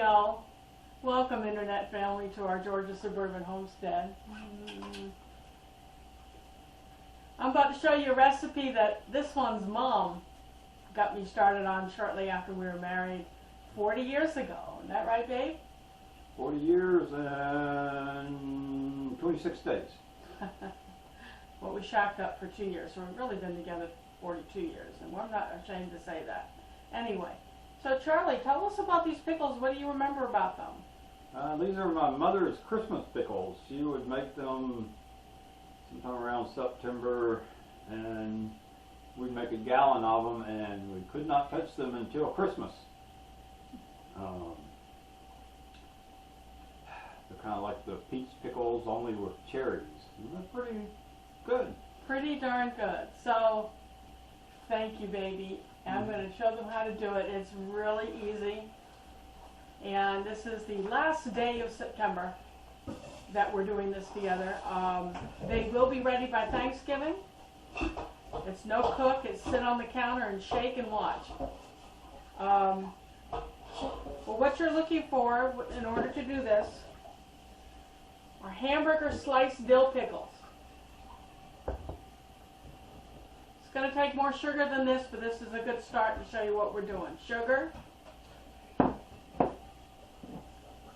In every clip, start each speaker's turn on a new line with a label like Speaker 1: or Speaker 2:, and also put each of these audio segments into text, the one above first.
Speaker 1: y'all. Welcome, Internet family, to our Georgia suburban homestead. I'm about to show you a recipe that this one's mom got me started on shortly after we were married 40 years ago. Isn't that right, babe?
Speaker 2: 40 years and 26 days.
Speaker 1: Well, we shacked up for 2 years, so we've really been together 42 years, and I'm not ashamed to say that. Anyway, so Charlie, tell us about these pickles. What do you remember about them?
Speaker 2: These are my mother's Christmas pickles. She would make them sometime around September, and we'd make a gallon of them, and we could not touch them until Christmas. They're kind of like the peach pickles, only with cherries. And they're pretty good.
Speaker 1: Pretty darn good. So, thank you, baby. I'm going to show them how to do it. It's really easy. And this is the last day of September that we're doing this together. They will be ready by Thanksgiving. It's no cook. It's sit on the counter and shake and watch. Well, what you're looking for in order to do this are hamburger sliced dill pickles. It's going to take more sugar than this, but this is a good start to show you what we're doing. Sugar.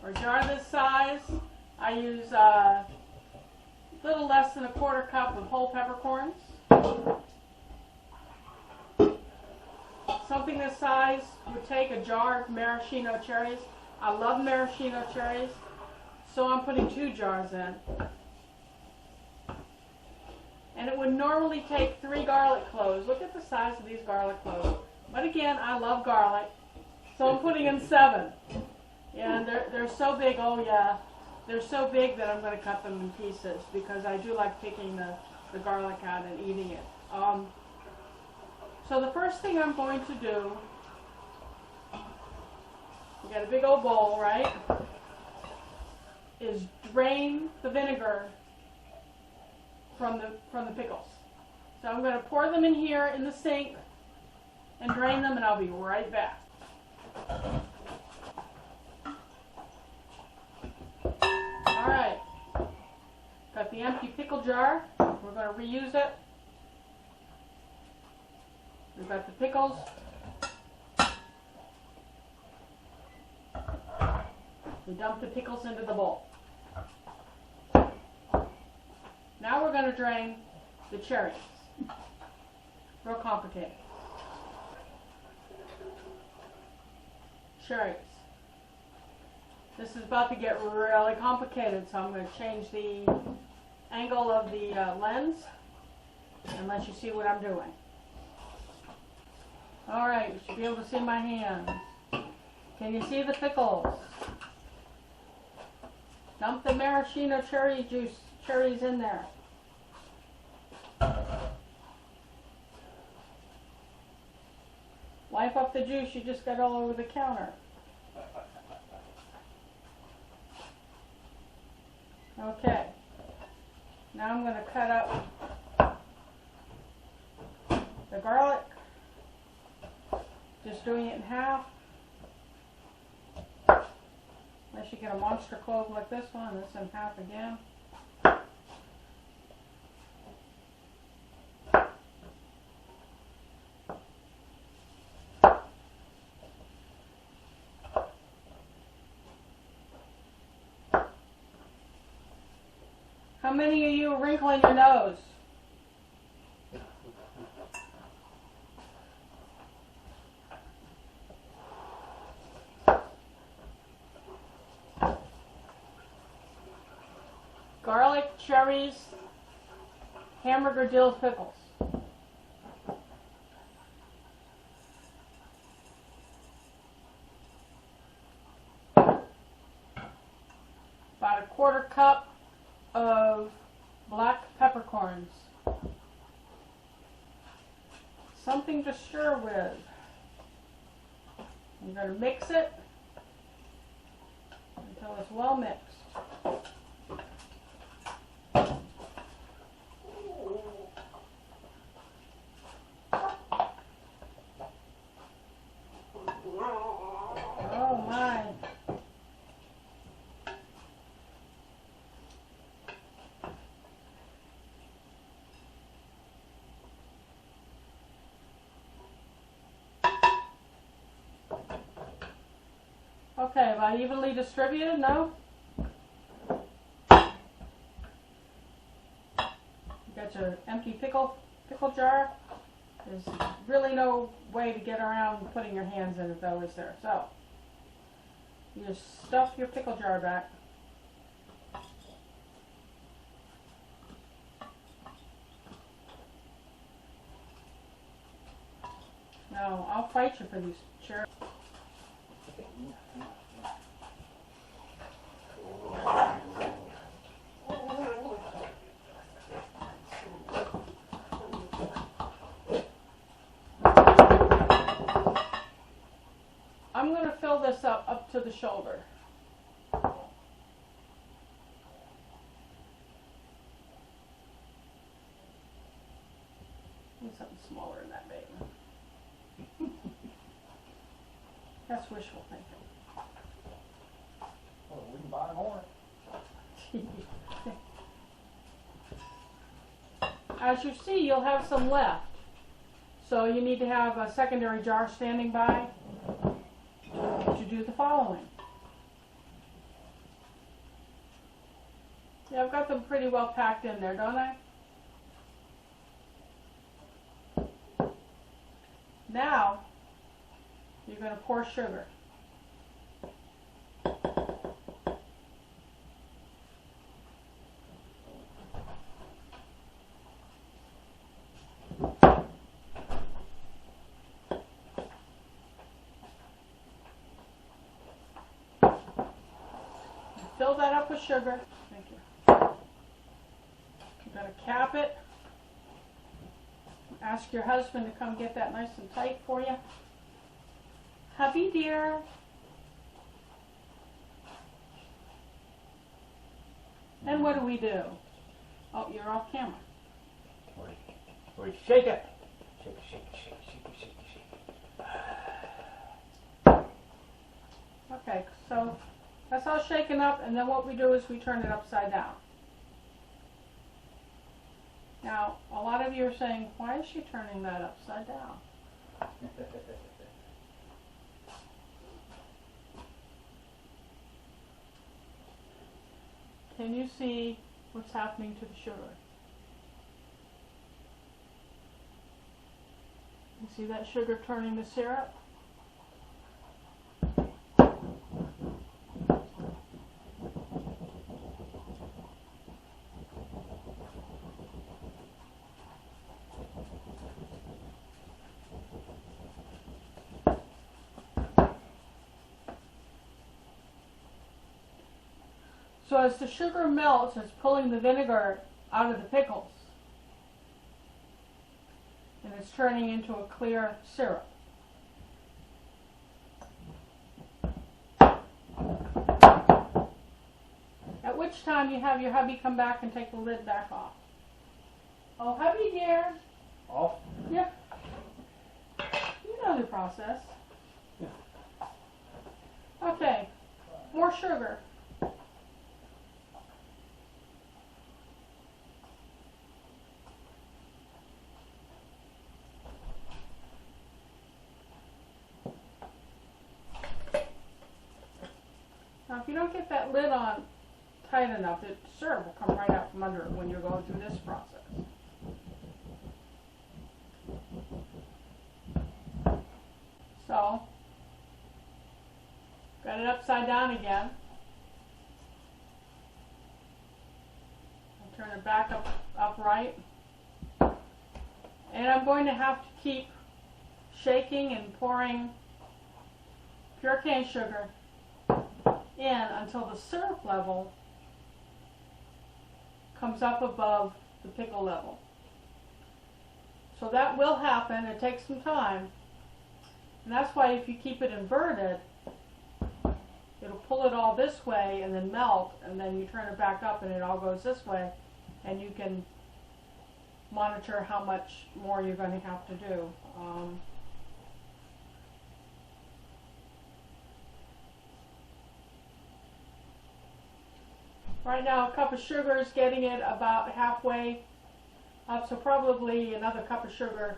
Speaker 1: For a jar this size, I use a little less than a quarter cup of whole peppercorns. Something this size would take a jar of maraschino cherries. I love maraschino cherries, so I'm putting 2 jars in. And it would normally take 3 garlic cloves. Look at the size of these garlic cloves. But again, I love garlic, so I'm putting in 7. And they're so big, oh yeah, they're so big that I'm going to cut them in pieces because I do like picking the garlic out and eating it. So the first thing I'm going to do, we got a big old bowl, right, is drain the vinegar from the pickles. So I'm going to pour them in here in the sink and drain them, and I'll be right back. Alright, got the empty pickle jar. We're going to reuse it. We've got the pickles. We dump the pickles into the bowl. Now we're going to drain the cherries. Real complicated. Cherries. This is about to get really complicated, so I'm going to change the angle of the lens and let you see what I'm doing. Alright, you should be able to see my hand. Can you see the pickles? Dump the maraschino cherries in there. Wipe up the juice you just got all over the counter. Okay, now I'm going to cut up the garlic, just doing it in half. Unless you get a monster clove like this one, this in half again. How many of you are wrinkling your nose? Garlic, cherries, hamburger dill pickles. About a quarter cup of black peppercorns. Something to stir with. I'm going to mix it until it's well mixed. Oh my. Okay, have I evenly distributed? No? You got your empty pickle jar. There's really no way to get around putting your hands in it though, is there? So, you just stuff your pickle jar back. No, I'll fight you for these cherries. I'm going to fill this up to the shoulder. Need something smaller than that, baby. That's wishful thinking.
Speaker 3: Well, we can buy more.
Speaker 1: As you see, you'll have some left. So you need to have a secondary jar standing by to do the following. Yeah, I've got them pretty well packed in there, don't I? Now, you're going to pour sugar. Fill that up with sugar. Thank you. You're going to cap it. Ask your husband to come get that nice and tight for you. Hubby dear. And what do we do? Oh, you're off camera.
Speaker 3: We shake it. Shake it, shake it, shake it, shake it, shake it, shake it.
Speaker 1: Okay, so that's all shaken up, and then what we do is we turn it upside down. Now, a lot of you are saying, why is she turning that upside down? Can you see what's happening to the sugar? You see that sugar turning to syrup? So as the sugar melts, it's pulling the vinegar out of the pickles. And it's turning into a clear syrup. At which time you have your hubby come back and take the lid back off. Oh, hubby dear.
Speaker 3: Off?
Speaker 1: Yeah. You know the process. Okay. More sugar. Now, if you don't get that lid on tight enough, the syrup will come right out from under it when you're going through this process. So, got it upside down again. I'll turn it back upright. And I'm going to have to keep shaking and pouring pure cane sugar in until the syrup level comes up above the pickle level. So that will happen. It takes some time. And that's why if you keep it inverted, it'll pull it all this way and then melt, and then you turn it back up and it all goes this way, and you can monitor how much more you're going to have to do. Right now, a cup of sugar is getting it about halfway up, so probably another cup of sugar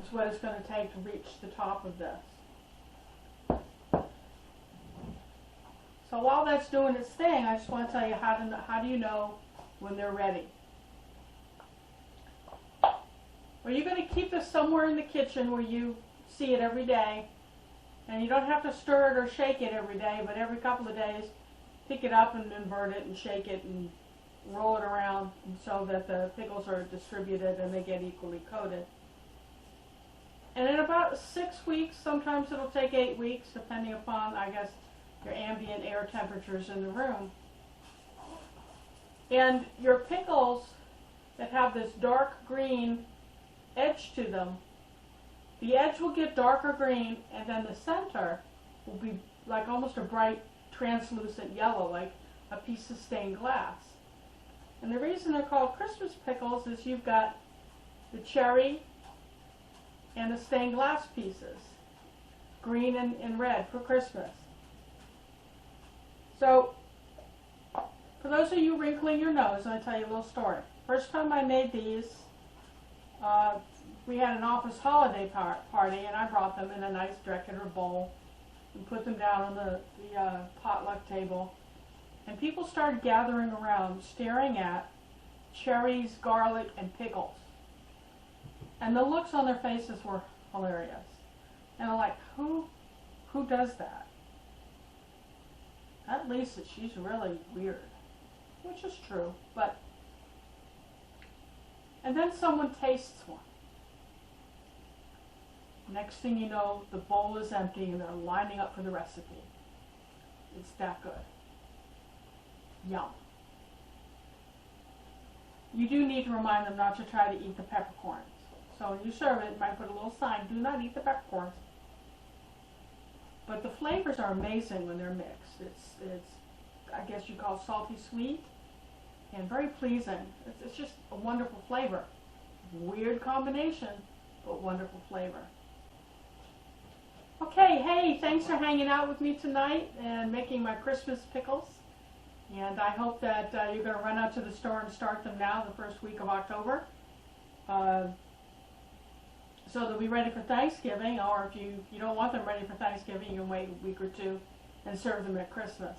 Speaker 1: is what it's going to take to reach the top of this. So while that's doing its thing, I just want to tell you how do you know when they're ready. Well, you're going to keep this somewhere in the kitchen where you see it every day. And you don't have to stir it or shake it every day, but every couple of days, pick it up and invert it and shake it and roll it around so that the pickles are distributed and they get equally coated. And in about 6 weeks, sometimes it'll take 8 weeks, depending upon, I guess, your ambient air temperatures in the room. And your pickles that have this dark green edge to them, the edge will get darker green, and then the center will be like almost a bright translucent yellow, like a piece of stained glass. And the reason they're called Christmas pickles is you've got the cherry and the stained glass pieces, green and red for Christmas. So, for those of you wrinkling your nose, I'm going to tell you a little story. First time I made these, we had an office holiday party, and I brought them in a nice decorative bowl and put them down on the potluck table. And people started gathering around, staring at cherries, garlic, and pickles. And the looks on their faces were hilarious. And I'm like, who does that? That Lisa, she's really weird. Which is true, but... And then someone tastes one. Next thing you know, the bowl is empty and they're lining up for the recipe. It's that good. Yum. You do need to remind them not to try to eat the peppercorns. So when you serve it, you might put a little sign, do not eat the peppercorns. But the flavors are amazing when they're mixed. It's I guess you call salty sweet and very pleasing. It's just a wonderful flavor. Weird combination, but wonderful flavor. Okay, hey, thanks for hanging out with me tonight and making my Christmas pickles. And I hope that you're going to run out to the store and start them now, the first week of October. So they'll be ready for Thanksgiving, or if you don't want them ready for Thanksgiving, you can wait a week or two and serve them at Christmas.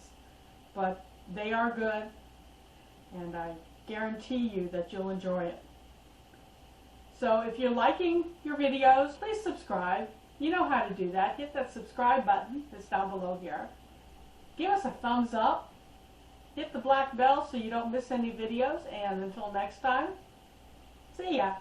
Speaker 1: But they are good, and I guarantee you that you'll enjoy it. So if you're liking your videos, please subscribe. You know how to do that. Hit that subscribe button that's down below here. Give us a thumbs up. Hit the black bell so you don't miss any videos. And until next time, see ya.